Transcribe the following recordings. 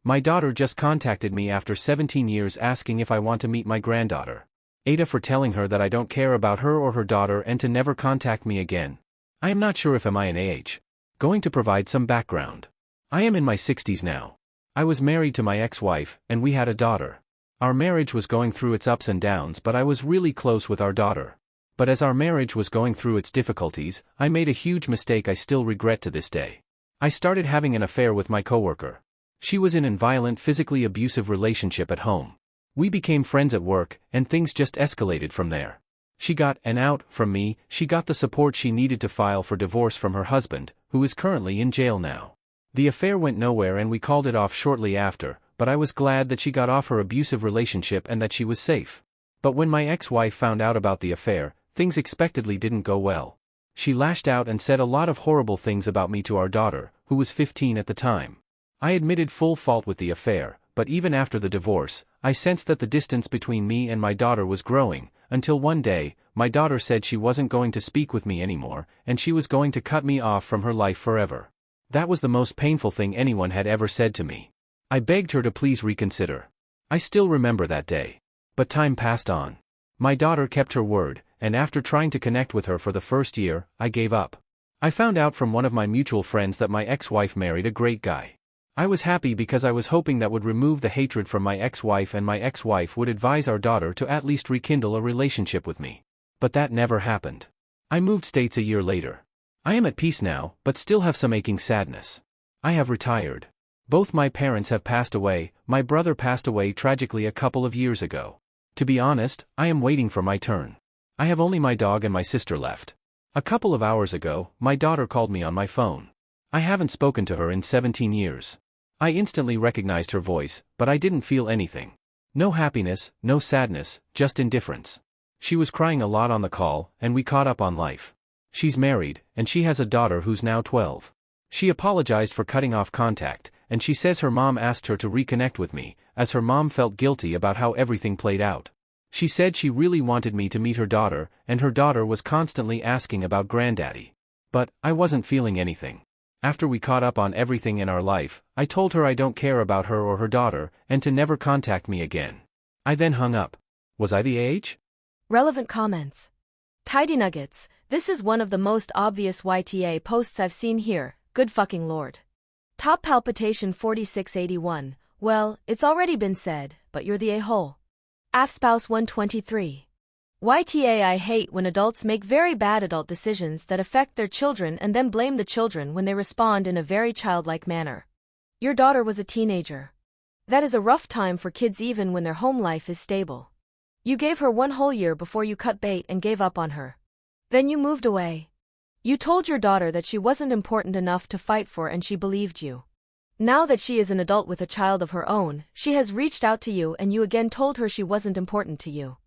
My daughter just contacted me after 17 years asking if I want to meet my granddaughter. AITA for telling her that I don't care about her or her daughter and to never contact me again. I am not sure if am I an AH. Going to provide some background. I am in my 60s now. I was married to my ex-wife, and we had a daughter. Our marriage was going through its ups and downs, but I was really close with our daughter. But as our marriage was going through its difficulties, I made a huge mistake I still regret to this day. I started having an affair with my coworker. She was in a violent, physically abusive relationship at home. We became friends at work, and things just escalated from there. She got an out from me, she got the support she needed to file for divorce from her husband, who is currently in jail now. The affair went nowhere and we called it off shortly after, but I was glad that she got off her abusive relationship and that she was safe. But when my ex-wife found out about the affair, things expectedly didn't go well. She lashed out and said a lot of horrible things about me to our daughter, who was 15 at the time. I admitted full fault with the affair, but even after the divorce, I sensed that the distance between me and my daughter was growing, until one day, my daughter said she wasn't going to speak with me anymore, and she was going to cut me off from her life forever. That was the most painful thing anyone had ever said to me. I begged her to please reconsider. I still remember that day. But time passed on. My daughter kept her word, and after trying to connect with her for the first year, I gave up. I found out from one of my mutual friends that my ex-wife married a great guy. I was happy because I was hoping that would remove the hatred from my ex-wife and my ex-wife would advise our daughter to at least rekindle a relationship with me. But that never happened. I moved states a year later. I am at peace now, but still have some aching sadness. I have retired. Both my parents have passed away, my brother passed away tragically a couple of years ago. To be honest, I am waiting for my turn. I have only my dog and my sister left. A couple of hours ago, my daughter called me on my phone. I haven't spoken to her in 17 years. I instantly recognized her voice, but I didn't feel anything. No happiness, no sadness, just indifference. She was crying a lot on the call, and we caught up on life. She's married, and she has a daughter who's now 12. She apologized for cutting off contact, and she says her mom asked her to reconnect with me, as her mom felt guilty about how everything played out. She said she really wanted me to meet her daughter, and her daughter was constantly asking about Granddaddy. But I wasn't feeling anything. After we caught up on everything in our life, I told her I don't care about her or her daughter, and to never contact me again. I then hung up. Was I the AH? Relevant comments. Tidy nuggets. This is one of the most obvious YTA posts I've seen here, good fucking lord. Top palpitation 4681, well, it's already been said, but you're the a-hole. AFSpouse 123. YTA I hate when adults make very bad adult decisions that affect their children and then blame the children when they respond in a very childlike manner. Your daughter was a teenager. That is a rough time for kids even when their home life is stable. You gave her one whole year before you cut bait and gave up on her. Then you moved away. You told your daughter that she wasn't important enough to fight for and she believed you. Now that she is an adult with a child of her own, she has reached out to you and you again told her she wasn't important to you.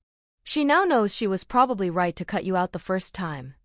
She now knows she was probably right to cut you out the first time.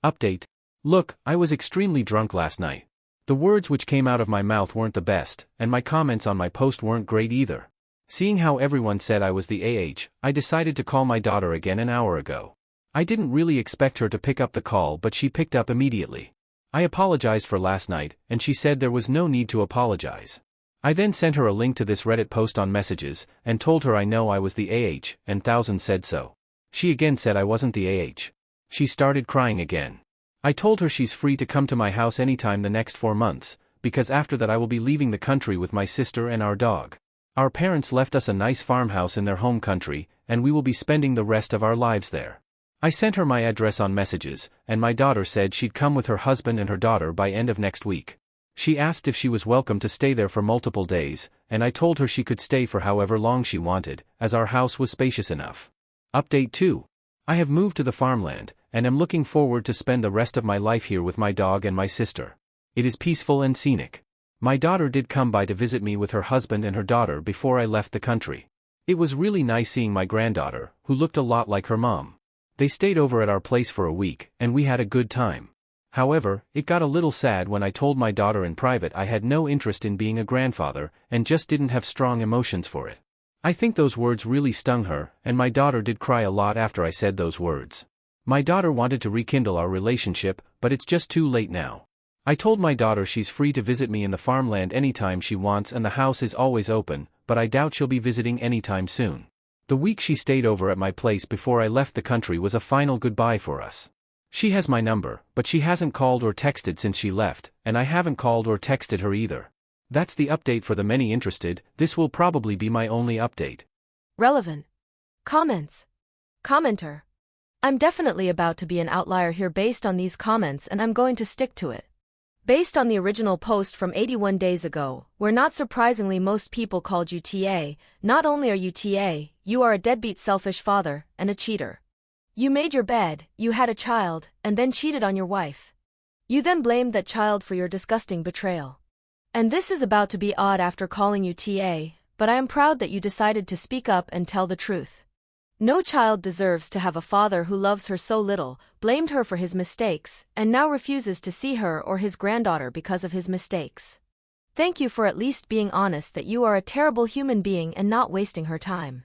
Update. Look, I was extremely drunk last night. The words which came out of my mouth weren't the best, and my comments on my post weren't great either. Seeing how everyone said I was the AH, I decided to call my daughter again an hour ago. I didn't really expect her to pick up the call, but she picked up immediately. I apologized for last night, and she said there was no need to apologize. I then sent her a link to this Reddit post on messages, and told her I know I was the AH, and thousands said so. She again said I wasn't the AH. She started crying again. I told her she's free to come to my house anytime the next 4 months, because after that I will be leaving the country with my sister and our dog. Our parents left us a nice farmhouse in their home country, and we will be spending the rest of our lives there. I sent her my address on messages, and my daughter said she'd come with her husband and her daughter by end of next week. She asked if she was welcome to stay there for multiple days, and I told her she could stay for however long she wanted, as our house was spacious enough. Update 2. I have moved to the farmland, and am looking forward to spend the rest of my life here with my dog and my sister. It is peaceful and scenic. My daughter did come by to visit me with her husband and her daughter before I left the country. It was really nice seeing my granddaughter, who looked a lot like her mom. They stayed over at our place for a week, and we had a good time. However, it got a little sad when I told my daughter in private I had no interest in being a grandfather, and just didn't have strong emotions for it. I think those words really stung her, and my daughter did cry a lot after I said those words. My daughter wanted to rekindle our relationship, but it's just too late now. I told my daughter she's free to visit me in the farmland anytime she wants and the house is always open, but I doubt she'll be visiting anytime soon. The week she stayed over at my place before I left the country was a final goodbye for us. She has my number, but she hasn't called or texted since she left, and I haven't called or texted her either. That's the update for the many interested. This will probably be my only update. Relevant. Comments. Commenter. I'm definitely about to be an outlier here based on these comments and I'm going to stick to it. Based on the original post from 81 days ago, where not surprisingly most people called you TA, not only are you TA, you are a deadbeat selfish father, and a cheater. You made your bed, you had a child, and then cheated on your wife. You then blamed that child for your disgusting betrayal. And this is about to be odd after calling you TA, but I am proud that you decided to speak up and tell the truth. No child deserves to have a father who loves her so little, blamed her for his mistakes, and now refuses to see her or his granddaughter because of his mistakes. Thank you for at least being honest that you are a terrible human being and not wasting her time.